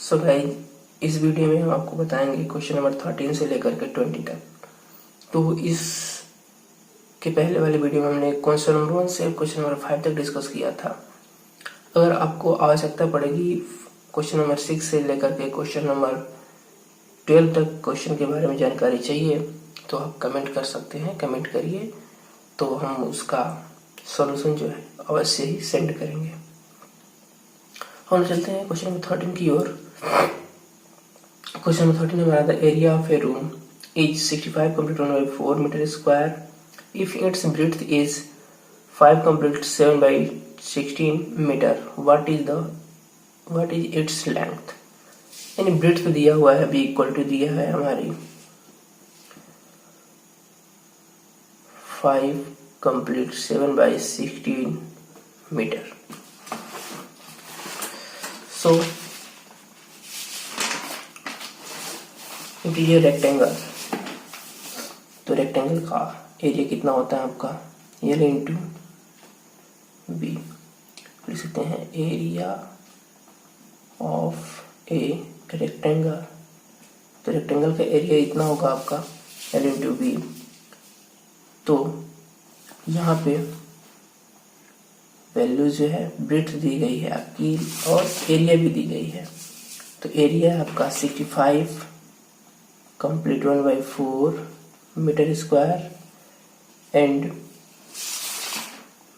So guys, इस video में हम आपको बताएंगे क्वेश्चन नंबर 13 से लेकर के 20 तक। तो इस के पहले वाले वीडियो में हमने क्वेश्चन नंबर 1 से क्वेश्चन नंबर 5 तक डिस्कस किया था। अगर आपको आवश्यकता पड़ेगी क्वेश्चन नंबर 6 से लेकर के क्वेश्चन नंबर 12 तक क्वेश्चन के बारे में जानकारी चाहिए तो आप कमेंट कर सकते हैं। कमेंट करिए तो हम उसका सॉल्यूशन जो है अवश्य ही सेंड करेंगे। हम चलते हैं क्वेश्चन नंबर 13 की ओर। क्वेश्चन नंबर 13 हमारा the area of a room is 65 complete 1/4 metre square if its breadth is 5 complete 7/16 metre. What is its length. यानी ब्रेड्थ दिया हुआ है, बी इक्वल टू दिया है हमारी 5 complete 7/16 metre. So it is a rectangle. तो rectangle का area कितना होता है आपका, एल इंटू बी। लिख सकते हैं एरिया ऑफ ए रेक्टेंगल। तो रेक्टेंगल का एरिया इतना होगा आपका एल इंटू बी। तो यहाँ पे वैल्यू जो है ब्रेड्थ दी गई है आपकी और एरिया भी दी गई है। तो एरिया है आपका 65 complete 1/4 metre square and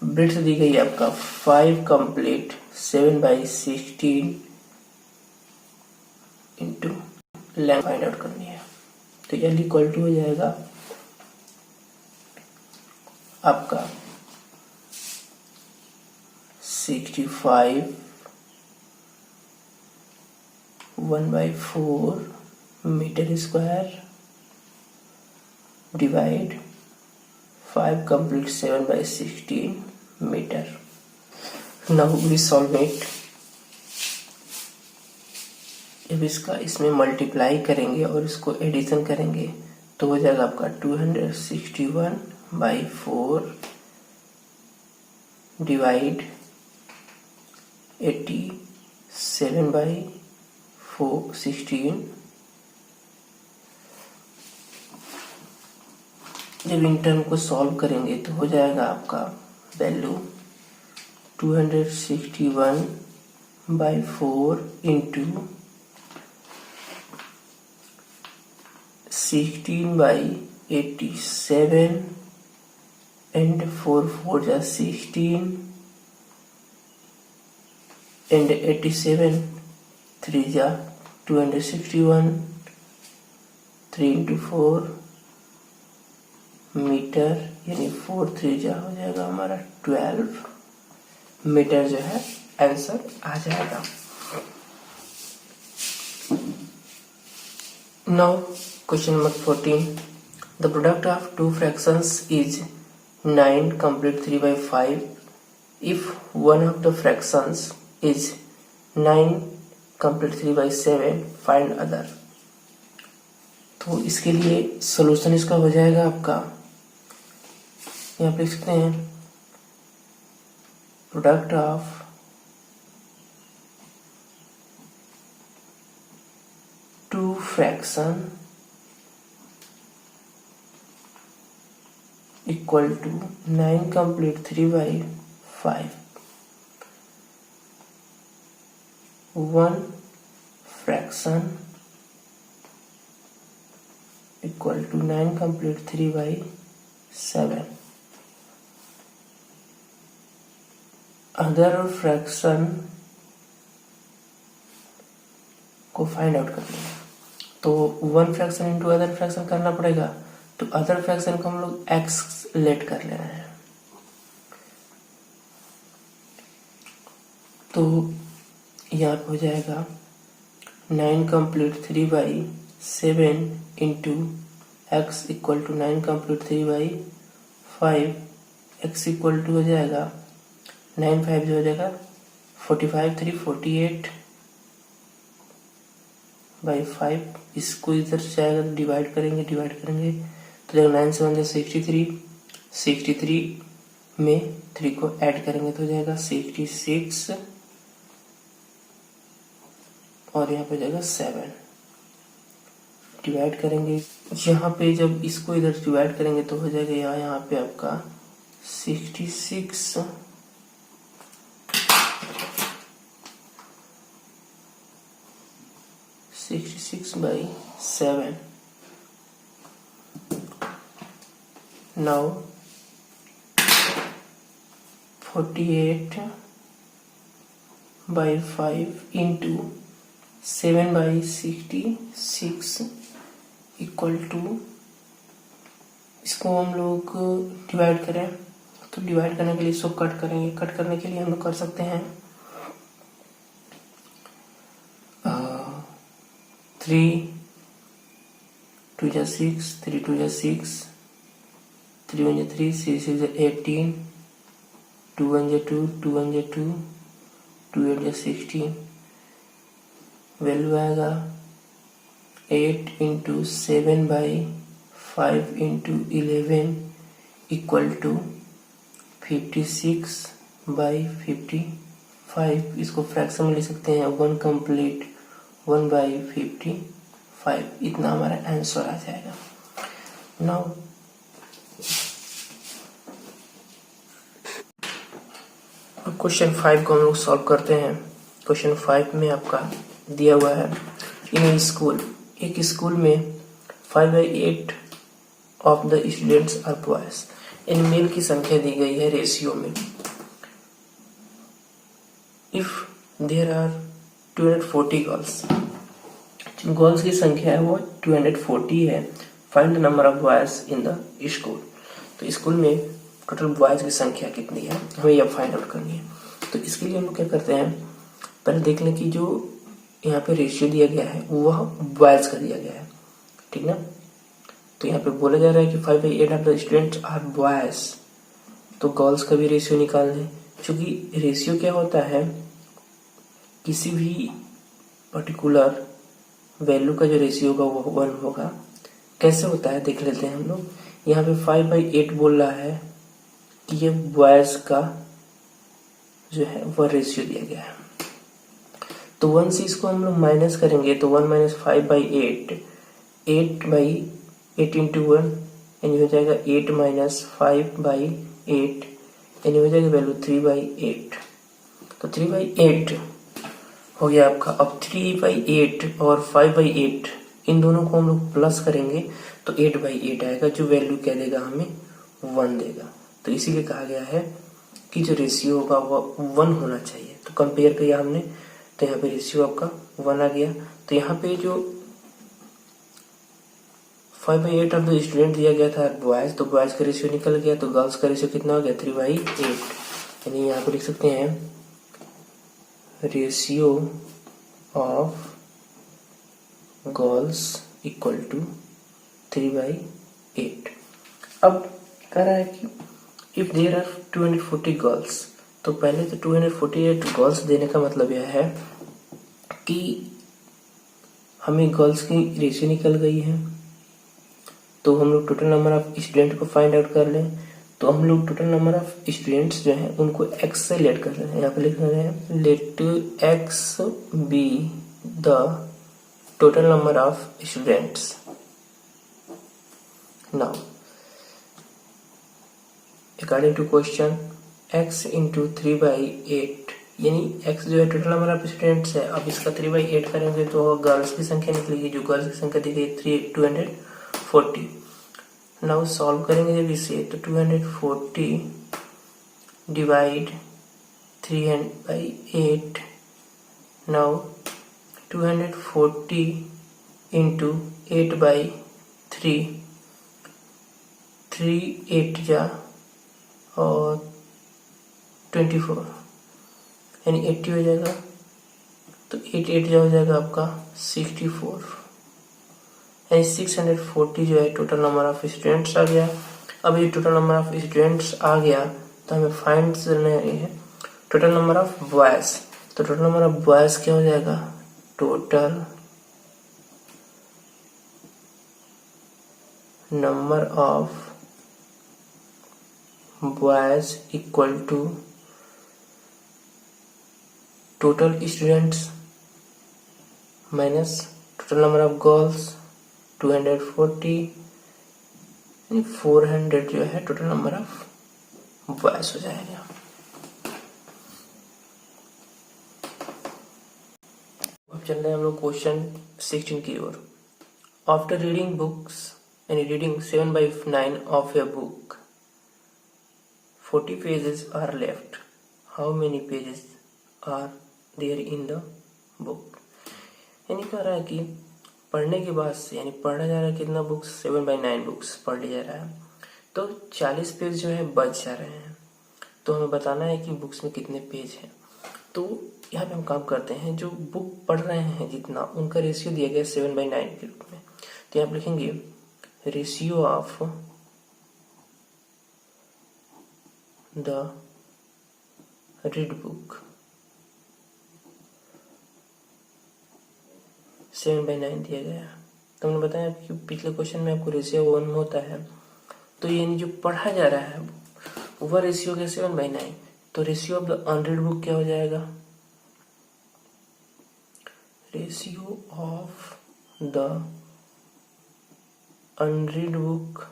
breadth दी गई है आपका 5 complete 7/16 into length find out करनी है। तो एल इक्वल टू हो जाएगा आपका 65 1/4 metre square divide 5 complete 7/16 metre. Now we solve it. अब इसमें मल्टीप्लाई करेंगे और इसको एडिशन करेंगे तो हो जाएगा आपका 261/4 डिवाइड 87/16। जब इन टर्म को सॉल्व करेंगे तो हो जाएगा आपका वैल्यू 261/4 इंटू 16/87 एंड 4 4 जा 16 एंड 87 3 जा 261 3 इंटू 4 मीटर यानी 4 3 जा हो जाएगा हमारा 12 मीटर जो है आंसर आ जाएगा। Now question number 14। The product of two fractions is 9 complete 3/5 if one of the fractions is 9 complete 3/7 find other। तो इसके लिए सॉल्यूशन इसका हो जाएगा आपका, यहाँ पे लिख सकते हैं product of two fraction equal to 9 complete 3/5। One fraction equal to 9 complete 3/7। Other fraction को फाइंड आउट करना है तो one fraction into other fraction करना पड़ेगा। तो अदर फ्रैक्शन को हम लोग एक्स लेट कर ले रहे हैं। तो यहाँ पे हो जाएगा 9 complete 3/7 into x equal to 9 complete 3/5। X equal to हो जाएगा 9 5 जो हो जाएगा 45 3 48/5। इसको इधर से आएगा तो डिवाइड करेंगे तो जब 9 से 1 63 में 3 को ऐड करेंगे तो हो जाएगा 66 और यहाँ पे हो जाएगा 7। डिवाइड करेंगे, यहाँ पे जब इसको इधर डिवाइड करेंगे तो हो जाएगा यहाँ पे आपका 66 by 7. Now 48 by 5 into 7 by 66 equal to, इसको हम लोग डिवाइड करें तो डिवाइड करने के लिए इसको कट करेंगे। कट करने के लिए हम लोग कर सकते हैं 3 2 जा 6, 3 2 जा 6, 3 1 जा 3, 6 6 जा 18, 2 1 जा 2, 2 1 जा 2, 2 8 जा 16। वैल्यू आएगा 8 into 7 by 5 into 11 equal to 56 by 55। इसको फ्रैक्शन में ले सकते हैं 1 कंप्लीट 1 बाई 55। इतना हमारा आंसर आ जाएगा। नाउ अब क्वेश्चन 5 को हम लोग सॉल्व करते हैं। क्वेश्चन 5 में आपका दिया हुआ है, इन स्कूल, एक स्कूल में 5/8 of the students are boys. इन मेल की संख्या दी गई है रेशियो में। If there are 240 girls, girls की संख्या है वो 240 है। Find the number of boys in the school. तो स्कूल में टोटल बॉयज की संख्या कितनी है हमें यह फाइंड आउट करनी है। तो इसके लिए हम लोग क्या करते हैं, पहले देख लें कि जो यहाँ पे रेशियो दिया गया है वह बॉयज का दिया गया है, ठीक ना। तो यहाँ पे बोला जा रहा है कि 5/8 of the students are boys, तो गर्ल्स का भी रेशियो निकाल लें। क्योंकि रेशियो क्या होता है, किसी भी पर्टिकुलर वैल्यू का जो रेशियो होगा वो 1 होगा। कैसे होता है देख लेते हैं हम लोग। यहाँ पे 5/8 बोल रहा है कि ये बॉयज का जो है वह रेशियो दिया गया है। तो 1 से इसको हम लोग माइनस करेंगे तो 1 माइनस 5/8, 8/8 इंटू 1 यानी हो जाएगा 8 माइनस 5/8 यानी हो जाएगा वैल्यू 3/8। तो 3/8 हो गया आपका। अब 3/8 और 5/8 इन दोनों को हम लोग प्लस करेंगे तो 8/8 आएगा, जो वैल्यू क्या देगा हमें 1 देगा। तो इसीलिए कहा गया है कि जो रेशियो होगा वो 1 होना चाहिए। तो कंपेयर किया हमने तो यहाँ पे रेशियो आपका 1 आ गया। तो यहाँ पे जो 5/8 ऑफ द स्टूडेंट दिया गया था बॉयज, तो बॉयज का रेशियो निकल गया। तो गर्ल्स का रेशियो कितना हो गया 3/8, यानी यहाँ पे लिख सकते हैं ratio of girls equal to 3/8। अब कह रहा है कि इफ देयर आर 240 गर्ल्स, तो पहले तो 248 गर्ल्स देने का मतलब यह है कि हमें गर्ल्स की रेशियो निकल गई है। तो हम लोग टोटल नंबर ऑफ स्टूडेंट को फाइंड आउट कर लें। तो हम लोग टोटल नंबर ऑफ स्टूडेंट्स जो हैं उनको x से लेट कर रहे हैं। यहाँ पे लिख रहे हैं let x be the total number of students. Now according to question x into 3/8 यानी x जो है टोटल नंबर ऑफ स्टूडेंट्स है। अब इसका 3/8 करेंगे तो गर्ल्स की संख्या निकलेगी, जो गर्ल्स की संख्या दी गई 240। नाउ सॉल्व करेंगे जब इसे तो 240 डिवाइड 3/8। नाउ 240 इंटू 8/3, 3 8 जा और 24 यानी 80 हो जाएगा। तो 8 8 जा हो जाएगा आपका 64 यानी 640 जो है टोटल नंबर ऑफ स्टूडेंट्स आ गया। अब ये टोटल नंबर ऑफ स्टूडेंट्स आ गया तो हमें फाइंड करना है टोटल नंबर ऑफ बॉयज। तो टोटल नंबर ऑफ बॉयज क्या हो जाएगा, total number of boys equal to total students minus total number of girls 240, 400 जो है टोटल नंबर ऑफ बॉयज हो जाएगा। अब चल रहे हैं हम लोग क्वेश्चन 16 की ओर। आफ्टर रीडिंग बुक्स यानी reading 7/9 of a book 40 pages are left. How many pages are there in the book? यानी कह रहा है कि पढ़ने के बाद से यानी पढ़ा जा रहा है कितना बुक्स 7/9 बुक्स पढ़ लिया जा रहा है, तो 40 पेज जो है बच जा रहे हैं। तो हमें बताना है कि बुक्स में कितने पेज हैं। तो यहाँ पे हम काम करते हैं, जो बुक पढ़ रहे हैं जितना उनका रेशियो दिया गया 7/9 के रूप में। तो यहाँ पे लिखेंगे ratio of the read book 7/9 दिया गया। तो हमने बताया कि पिछले क्वेश्चन में आपको रेशियो 1 होता है, तो यानी जो पढ़ा जा रहा है वह रेशियो के 7/9। तो ratio of the unread book क्या हो जाएगा? Ratio of the unread book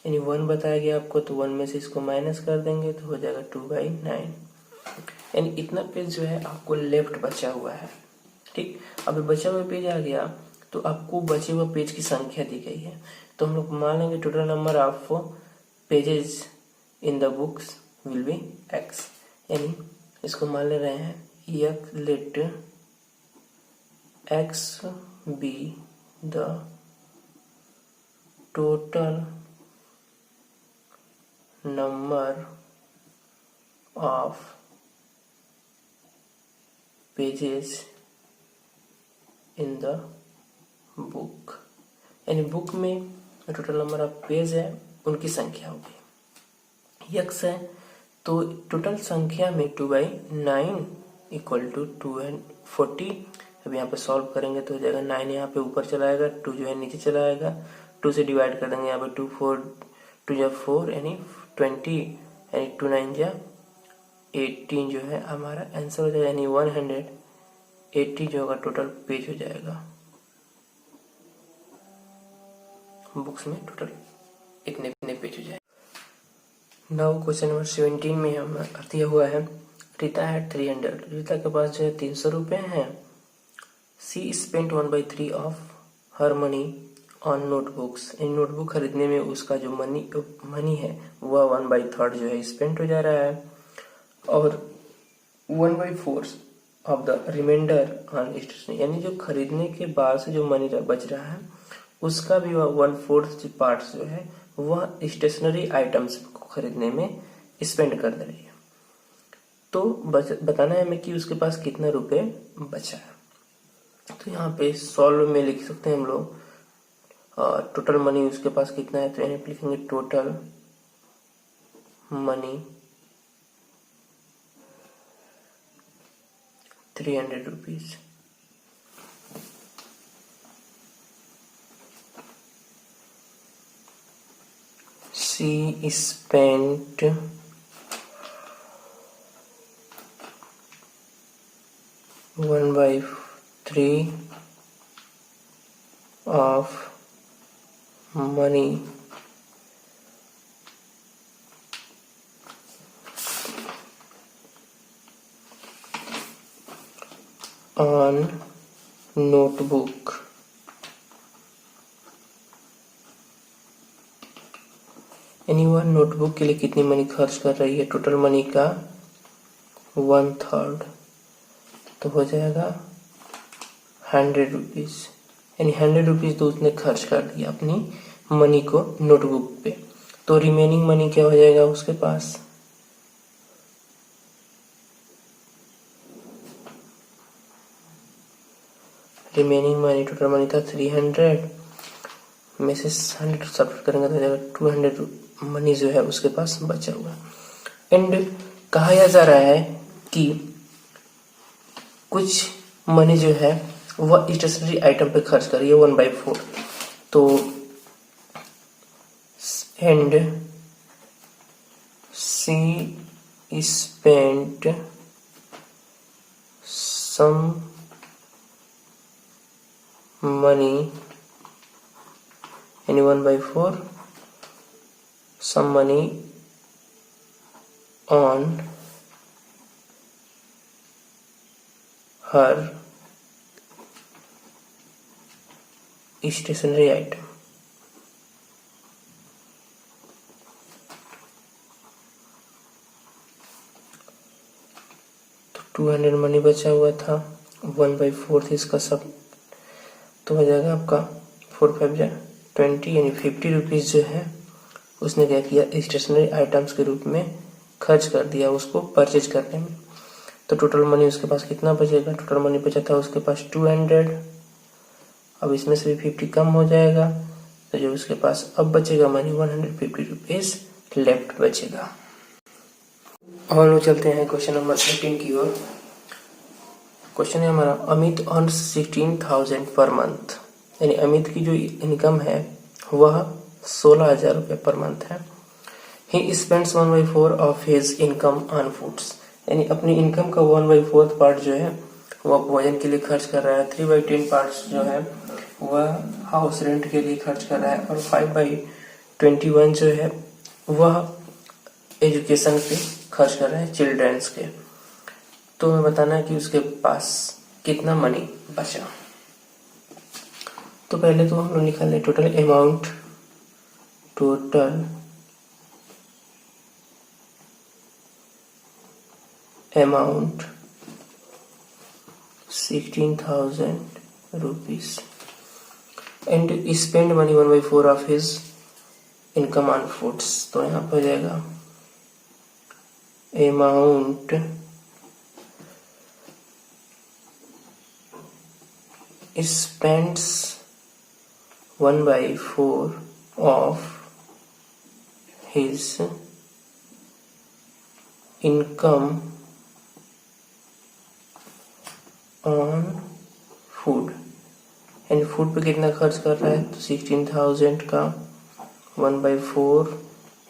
यानी 1 बताया गया आपको, तो 1 में से इसको माइनस कर देंगे तो हो जाएगा 2/9। यानी इतना पेज जो है आपको लेफ्ट बचा हुआ है। ठीक, अब बचा हुआ पेज आ गया तो आपको बचे हुआ पेज की संख्या दी गई है, तो हम लोग मान लेंगे total number of pages in the books will be x। यानी इसको मान ले रहे हैं let x be the total number of pages in the book. यानी बुक में टोटल नंबर ऑफ पेज है उनकी संख्या होगी। x है तो टोटल संख्या में 2/9 इक्वल टू 240। अब यहाँ पे सॉल्व करेंगे तो हो जाएगा 9 यहाँ पे ऊपर चला आएगा, 2 जो है नीचे चला आएगा, 2 से डिवाइड कर देंगे यहाँ पे 2 4 यानी 20 यानी 2 9 जा 18 जो है हमारा आंसर हो जाएगा, यानी 180 जो होगा टोटल पेज हो जाएगा। बुक्स में टोटल इतने पेज हो जाएगा। नाउ क्वेश्चन नंबर 17 में हम दिया हुआ है रीता है 300। रीता के पास जो है 300 रुपये हैं। She spent 1/3 of her money on notebooks. इन नोटबुक खरीदने में उसका जो मनी है वह 1/3 जो है स्पेंड हो जा रहा है, और 1/4 of the remainder on stationery. यानी जो खरीदने के बाद से जो मनी बच रहा है उसका भी 1/4 पार्ट जो है वह स्टेशनरी आइटम्स को खरीदने में स्पेंड कर दे रही है। तो बताना है हमें कि उसके पास कितना रुपए बचा है। तो यहाँ पे सॉल्व में लिख सकते हैं हम लोग टोटल मनी उसके पास कितना है, तो यहाँ पे लिखेंगे total money 300 rupees. She spent 1/3 of money on notebook। यानी वह नोटबुक के लिए कितनी मनी खर्च कर रही है, टोटल मनी का 1/3, तो हो जाएगा 100 रुपीज। यानी 100 रुपीज तो उसने खर्च कर दिया अपनी मनी को नोटबुक पे, तो रिमेनिंग मनी क्या हो जाएगा उसके पास, रिमेनिंग मनी टोटल मनी था 300 में से 100 सब्ट्रैक्ट करेंगे तो हो जाएगा 200 मनी जो है उसके पास बचा हुआ। एंड कहा जा रहा है कि कुछ मनी जो है वह स्टेशनरी आइटम पे खर्च कर रही है 1/4। तो and she spent some money, यानी 1/4 some money on her stationery item। तो 200 मनी बचा हुआ था, 1/4 इसका सब, तो हो जाएगा आपका 4 5 20, यानी 50 रुपीज़ जो है उसने क्या किया, स्टेशनरी आइटम्स के रूप में खर्च कर दिया उसको परचेज करने में। तो टोटल मनी उसके पास कितना बचेगा, टोटल मनी बचा था उसके पास 200। अब इसमें से भी 50 कम हो जाएगा, तो जो उसके पास अब बचेगा मनी 150 रुपीज़ लेफ्ट बचेगा। और वो चलते हैं क्वेश्चन नंबर 18 की ओर। क्वेश्चन है हमारा, अमित अर्न 16,000 पर मंथ, यानी अमित की जो इनकम है वह 16,000 रुपये पर मंथ है। He spends 1/4 of his income on foods, यानी अपनी इनकम का 1/4 पार्ट जो है वह भोजन के लिए खर्च कर रहा है, 3/10 पार्ट जो है वह हाउस रेंट के लिए खर्च कर रहा है, और 5/21 जो है वह एजुकेशन पे खर्च कर रहे हैं, चिल्ड्रंस के। तो हमें बताना है कि उसके पास कितना मनी बचा। तो पहले तो हम लोग निकाल लें total amount, total amount 16,000 rupees and spend money 1/4 of his income on foods. तो यहाँ पर हो जाएगा amount spends 1/4 of his income on food, यानी फूड पे कितना खर्च कर रहा है, तो 16,000 का 1/4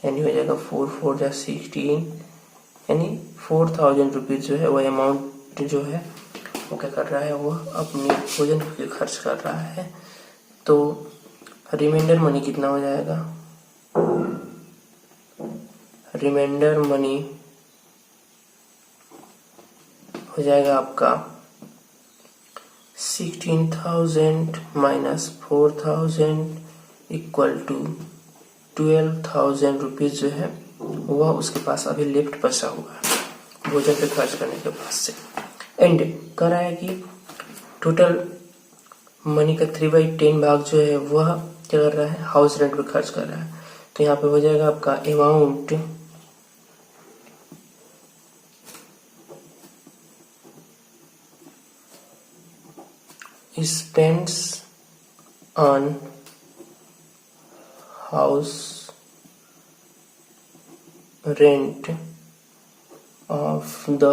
यानी हो जाएगा 4 4 जा 16, यानी 4,000 रुपीज जो है वो अमाउंट जो है वो क्या कर रहा है, वो अपनी भोजन पे खर्च कर रहा है। तो रिमाइंडर मनी कितना हो जाएगा, रिमाइंडर मनी हो जाएगा आपका 16,000 माइनस 4,000 इक्वल टू 12,000 रुपीज जो है वह उसके पास अभी लेफ्ट बचा हुआ है भोजन पे खर्च करने के बाद से। एंड कह रहा है कि टोटल मनी का 3/10 भाग जो है वह क्या कर रहा है, हाउस रेंट पे खर्च कर रहा है। तो यहाँ पे हो जाएगा आपका amount spends on house rent of the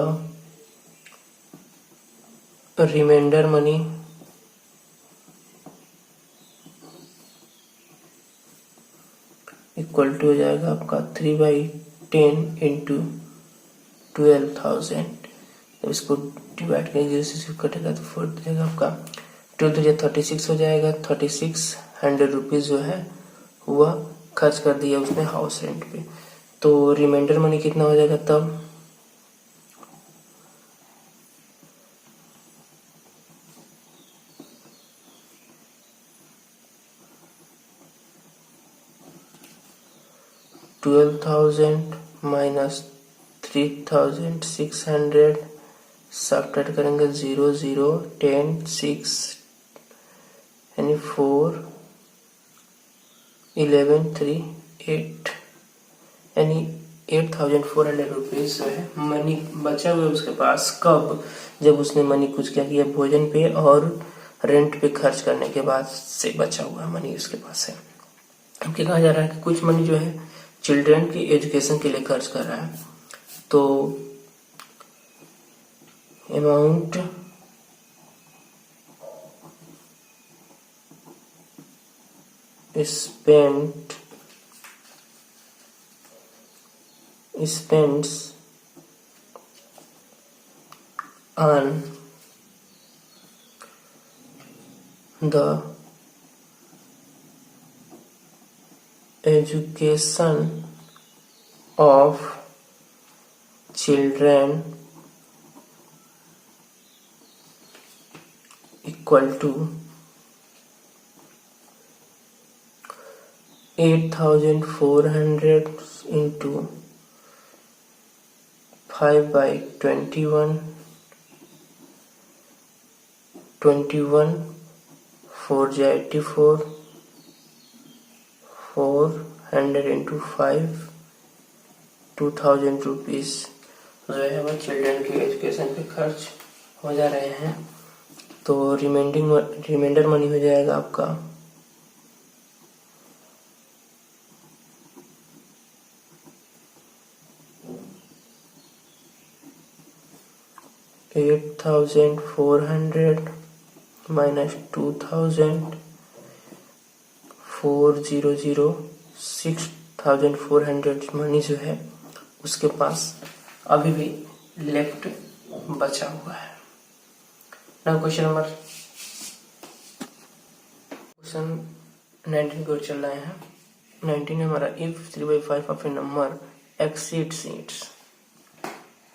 remainder money equal to हो जाएगा आपका 3/10 इंटू 12,000। इसको डिवाइड करेंगे, 0 से कटेगा तो 4 जाएगा आपका 12 36 हो जाएगा। 3600 रुपीज जो है वह खर्च कर दिया उसने हाउस रेंट पे। तो रिमाइंडर मनी कितना हो जाएगा तब, $12,000 माइनस 3,600 सब्ट्रैक्ट करेंगे 0 0 10 6 यानी 4 11 3 8 यानी 8,400 रुपीज जो है मनी बचा हुआ उसके पास। कब, जब उसने मनी कुछ क्या किया, भोजन पे और रेंट पे खर्च करने के बाद से बचा हुआ मनी उसके पास है। अब क्या कहा जा रहा है कि कुछ मनी जो है चिल्ड्रन की एजुकेशन के लिए खर्च कर रहा है। तो amount spends on the education of children equal to 8,400 into 5 by 21, 4 84, 400 into 5, 2,000 rupees जो है वह चिल्ड्रन की एजुकेशन पे खर्च हो जा रहे हैं। तो रिमाइंडर मनी हो जाएगा आपका 8,400 minus 2,000, 400, 6,400 मनी जो है उसके पास अभी भी लेफ्ट बचा हुआ है। ना क्वेश्चन 19 की ओर चल रहे हैं। 19 हमारा if 3/5 of a number exceeds its,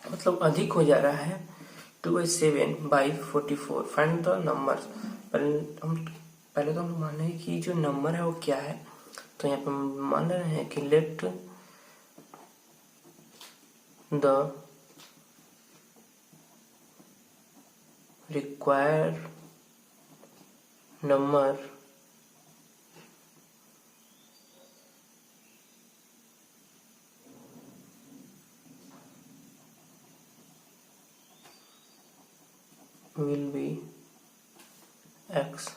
मतलब अधिक हो जा रहा है 2/7/44, फाइंड द नंबर। पहले तो हम मान रहे हैं कि जो नंबर है वो क्या है, तो यहाँ पे मान रहे हैं कि let the required number will be x,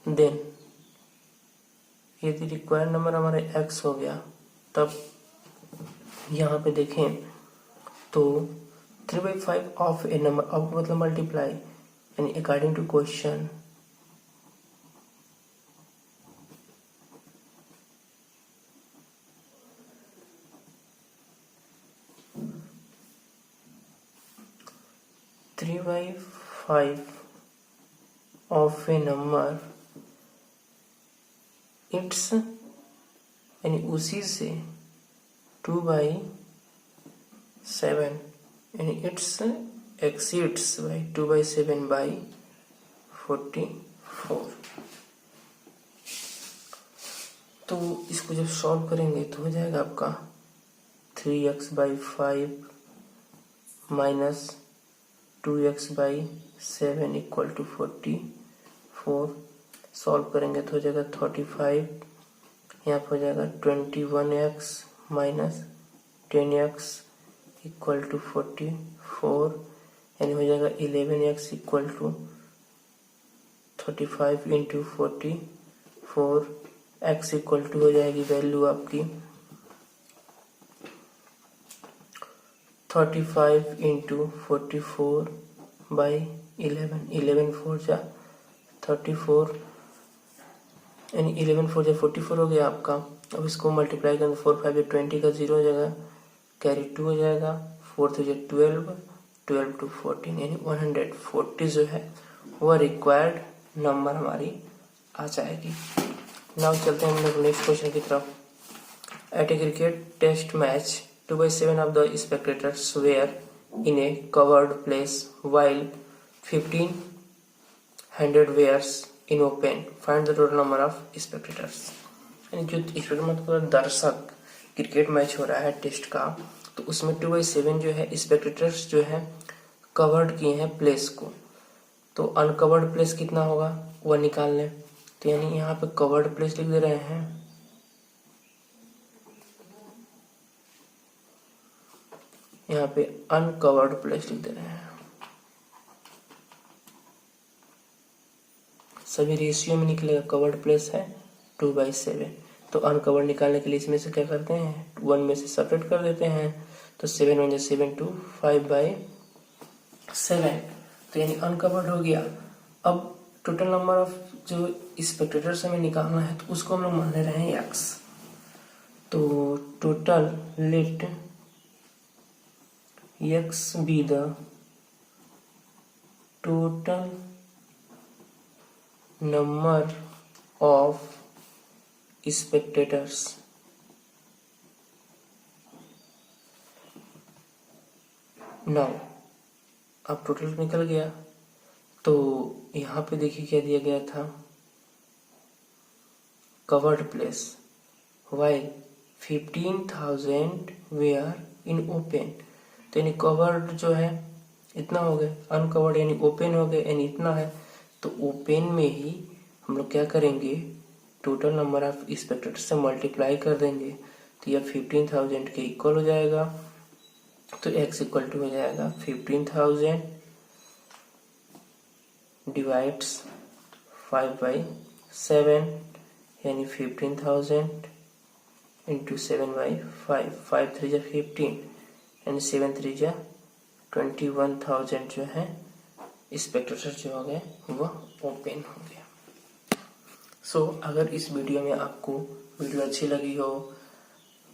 then यदि रिक्वायर्ड नंबर हमारे x हो गया, तब यहाँ पे देखें तो 3/5 ऑफ ए नंबर, ऑफ मतलब मल्टीप्लाई, यानी according to question three by five of a number its, यानी उसी से 2/7, यानी इट्स एक्सीड्स बाई 2/7/44। तो इसको जब सॉल्व करेंगे तो हो जाएगा आपका 3x/5 minus 2x/7 equal to 44। Solve करेंगे तो हो जाएगा 35, यहाँ पर हो जाएगा 21x minus 10x equal to 44, यानी हो जाएगा 11x equal to 35 into 44, x equal to हो जाएगी वैल्यू आपकी 35 इंटू 44 बाई 11, 11 4 जा 34, यानी 11 4 जा 44 हो गया आपका। अब इसको मल्टीप्लाई करेंगे 4 5 20 का 0 हो जाएगा, कैरी 2 हो जाएगा, 4 3 12, 12 to 14, यानी 140 जो है वह रिक्वायर्ड नंबर हमारी आ जाएगी। नाउ चलते हैं हम लोग नेक्स्ट क्वेश्चन की तरफ। At a cricket test match 2/7 of the spectators were in a covered place while 1,500 were in open. Find the total number of spectators. यानी जो स्पेक्टेटर मतलब दर्शक, क्रिकेट मैच हो रहा है टेस्ट का, तो उसमें 2/7 जो है स्पेक्टेटर्स जो है कवर्ड किए हैं प्लेस को, तो अनकवर्ड प्लेस कितना होगा वह निकाल लें। तो यानी यहाँ पे कवर्ड प्लेस लिख दे रहे हैं, यहाँ पे अनकवर्ड प्लेस लिख दे रहे हैं। सभी रेशियो में निकलेगा, कवर्ड प्लेस है 2/7, तो अनकवर्ड निकालने के लिए इसमें से क्या करते हैं 1 में से सेपरेट कर देते हैं, तो 7 1 7 2 5/7, तो यानी अनकवर्ड हो गया। अब टोटल नंबर ऑफ जो स्पेक्टेटर्स हमें निकालना है तो उसको हम लोग मान ले रहे हैं x। तो total let x be the total number of spectators now. अब टोटल निकल गया तो यहाँ पे देखिए क्या दिया गया था, covered place while 15,000 were in open. तो यानी कवर्ड जो है इतना हो गया, अनकवर्ड यानी ओपन हो गए यानी इतना है। तो ओपन में ही हम लोग क्या करेंगे, टोटल नंबर ऑफ स्पेक्टेटर से मल्टीप्लाई कर देंगे तो यह 15,000 के इक्वल हो जाएगा। तो x इक्वल टू हो जाएगा 15,000 डिवाइड्स 5/7 यानी 15,000 इंटू 7/5, 5 3 जा 15 यानी 7 3 जा 21,000 जो है स्पेक्टेटर जो हो गए वह ओपन हो गया। सो अगर इस वीडियो में आपको वीडियो अच्छी लगी हो,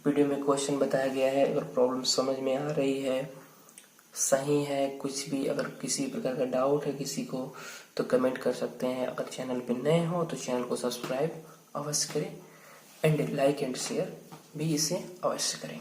वीडियो में क्वेश्चन बताया गया है, अगर प्रॉब्लम समझ में आ रही है, सही है, कुछ भी अगर किसी प्रकार का डाउट है किसी को तो कमेंट कर सकते हैं। अगर चैनल पे नए हो तो चैनल को सब्सक्राइब अवश्य करें एंड लाइक एंड शेयर भी इसे अवश्य करें।